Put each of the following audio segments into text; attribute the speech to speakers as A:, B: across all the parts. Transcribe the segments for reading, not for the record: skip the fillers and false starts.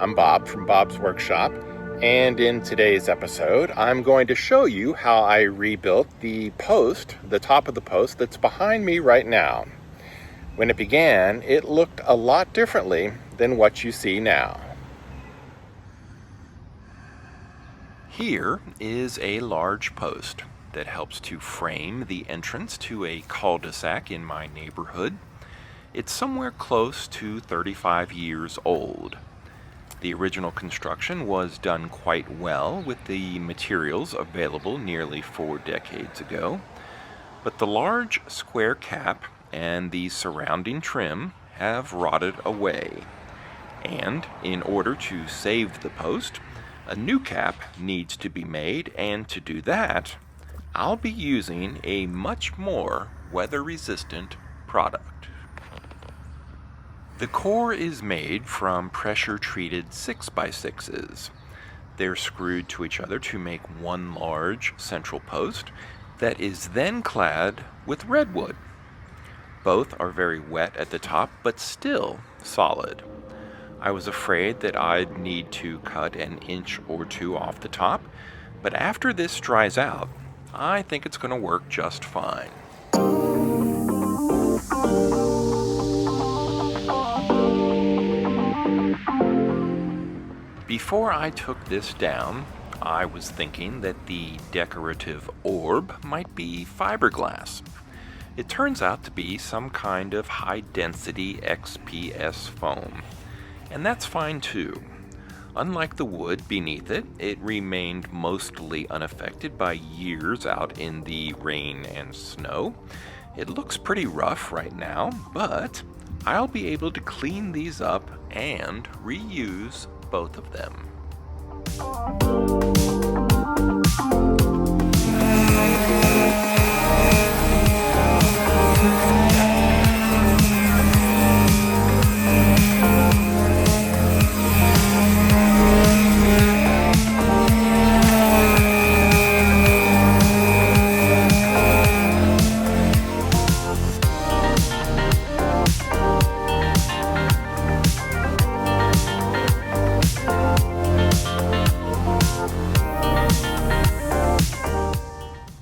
A: I'm Bob from Bob's Workshop, and in today's episode I'm going to show you how I rebuilt the post, the top of the post that's behind me right now. When it began, it looked a lot differently than what you see now. Here is a large post that helps to frame the entrance to a cul-de-sac in my neighborhood. It's somewhere close to 35 years old. The original construction was done quite well with the materials available nearly 4 decades ago, but the large square cap and the surrounding trim have rotted away. And in order to save the post, a new cap needs to be made, and to do that, I'll be using a much more weather-resistant product. The core is made from pressure-treated 6x6s. They're screwed to each other to make one large central post that is then clad with redwood. Both are very wet at the top, but still solid. I was afraid that I'd need to cut an inch or two off the top, but after this dries out, I think it's going to work just fine. Before I took this down, I was thinking that the decorative orb might be fiberglass. It turns out to be some kind of high-density XPS foam, and that's fine too. Unlike the wood beneath it, it remained mostly unaffected by years out in the rain and snow. It looks pretty rough right now, but I'll be able to clean these up and reuse both of them.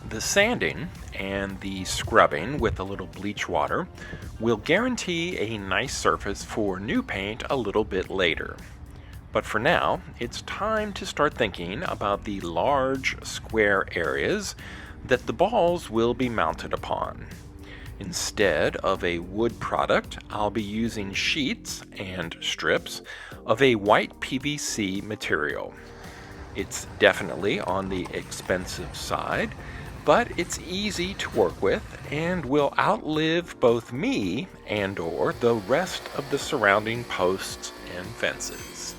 A: The sanding and the scrubbing with a little bleach water will guarantee a nice surface for new paint a little bit later. But for now, it's time to start thinking about the large square areas that the balls will be mounted upon. Instead of a wood product, I'll be using sheets and strips of a white PVC material. It's definitely on the expensive side, but it's easy to work with and will outlive both me and/or the rest of the surrounding posts and fences.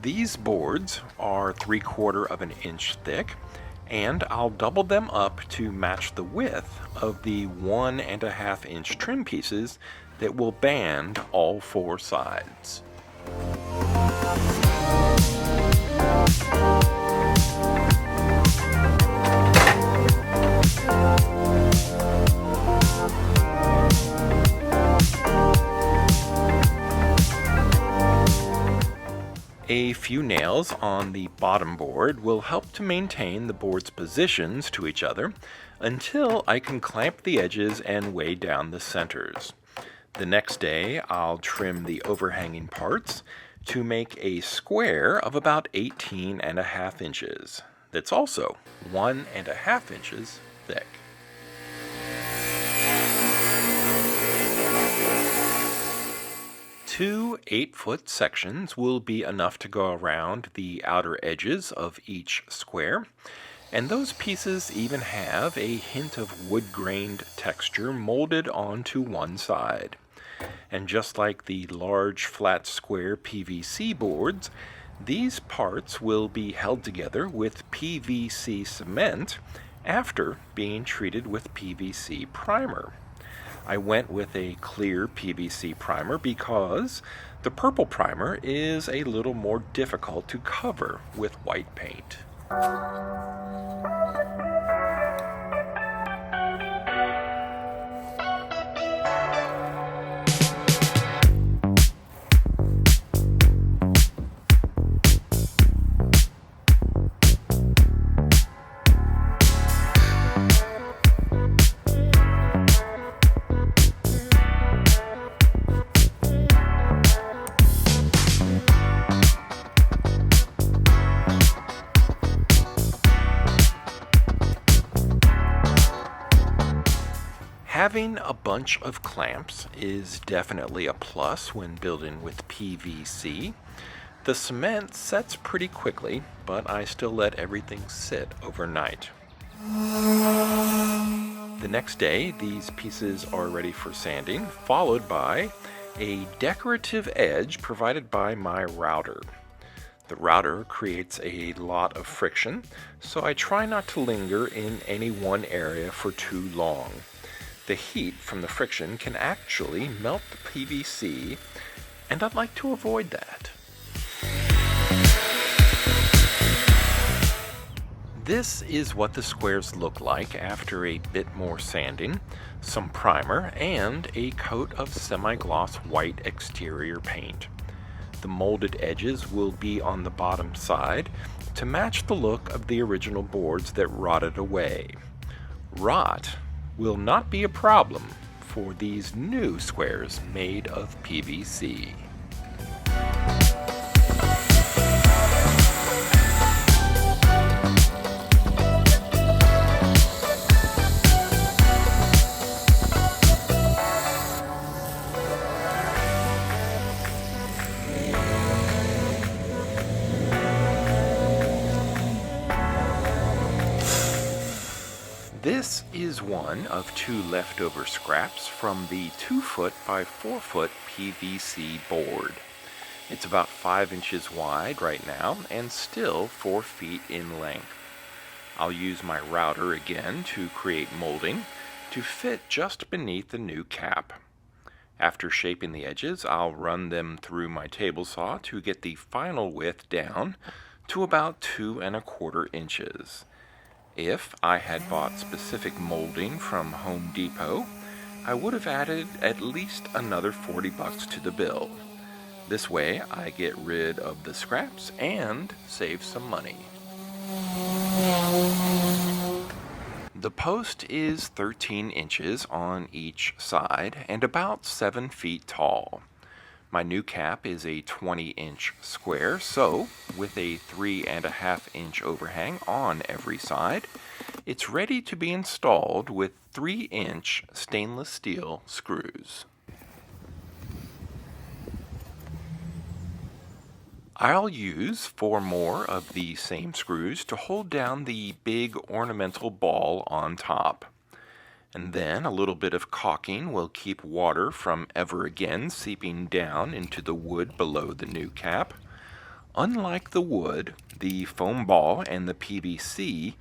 A: These boards are 3/4 of an inch thick, and I'll double them up to match the width of the 1.5 inch trim pieces that will band all 4 sides. A few nails on the bottom board will help to maintain the board's positions to each other until I can clamp the edges and weigh down the centers. The next day, I'll trim the overhanging parts to make a square of about 18.5 inches. That's also 1.5 inches thick. 2 8-foot sections will be enough to go around the outer edges of each square, And those pieces even have a hint of wood-grained texture molded onto one side. And just like the large flat square PVC boards, these parts will be held together with PVC cement after being treated with PVC primer. I went with a clear PVC primer because the purple primer is a little more difficult to cover with white paint. Having a bunch of clamps is definitely a plus when building with PVC. The cement sets pretty quickly, but I still let everything sit overnight. The next day, these pieces are ready for sanding, followed by a decorative edge provided by my router. The router creates a lot of friction, so I try not to linger in any one area for too long. The heat from the friction can actually melt the PVC, and I'd like to avoid that. This is what the squares look like after a bit more sanding, some primer, and a coat of semi-gloss white exterior paint. The molded edges will be on the bottom side to match the look of the original boards that rotted away. Rot will not be a problem for these new squares made of PVC. This is one of two leftover scraps from the 2-foot by 4-foot PVC board. It's about 5 inches wide right now and still 4 feet in length. I'll use my router again to create molding to fit just beneath the new cap. After shaping the edges, I'll run them through my table saw to get the final width down to about 2 1/4 inches. If I had bought specific molding from Home Depot, I would have added at least another $40 to the bill. This way I get rid of the scraps and save some money. The post is 13 inches on each side and about 7 feet tall. My new cap is a 20-inch square, so with a 3.5-inch overhang on every side, it's ready to be installed with 3-inch stainless steel screws. I'll use 4 more of the same screws to hold down the big ornamental ball on top. And then a little bit of caulking will keep water from ever again seeping down into the wood below the new cap. Unlike the wood, the foam ball and the PVC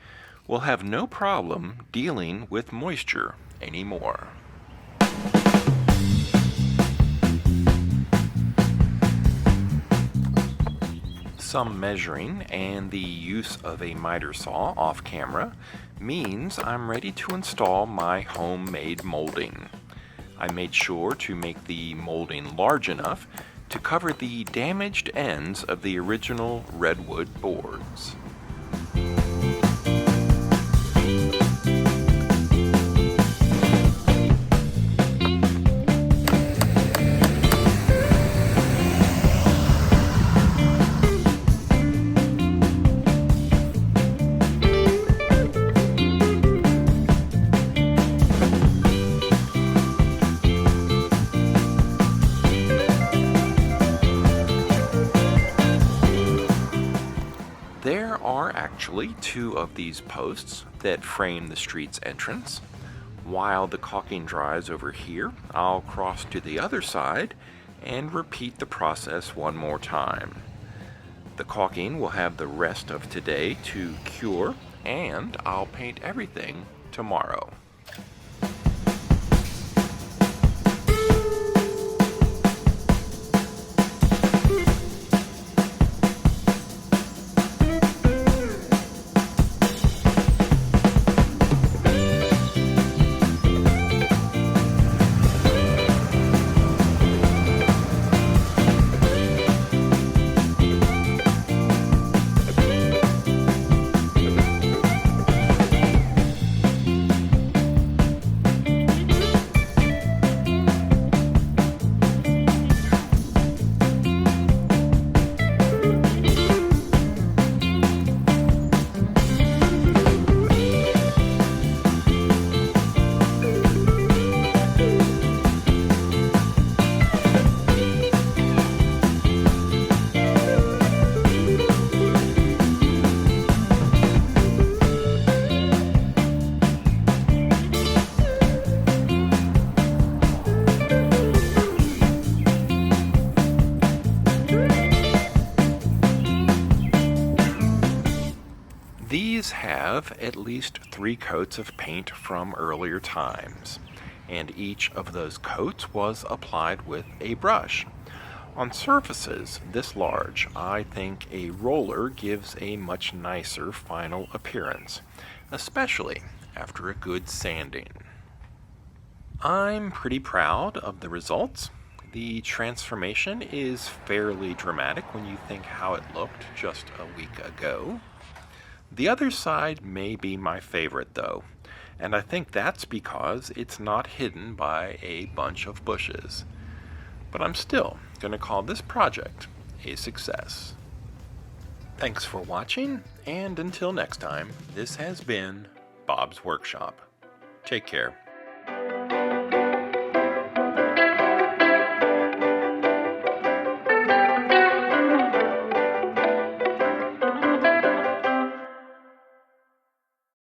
A: will have no problem dealing with moisture anymore. Some measuring and the use of a miter saw off camera means I'm ready to install my homemade molding. I made sure to make the molding large enough to cover the damaged ends of the original redwood boards. There actually two of these posts that frame the street's entrance. While the caulking dries over here, I'll cross to the other side and repeat the process one more time. The caulking will have the rest of today to cure, and I'll paint everything tomorrow. These have at least 3 coats of paint from earlier times, and each of those coats was applied with a brush. On surfaces this large, I think a roller gives a much nicer final appearance, especially after a good sanding. I'm pretty proud of the results. The transformation is fairly dramatic when you think how it looked just a week ago. The other side may be my favorite though, and I think that's because it's not hidden by a bunch of bushes. But I'm still going to call this project a success. Thanks for watching, and until next time, this has been Bob's Workshop. Take care.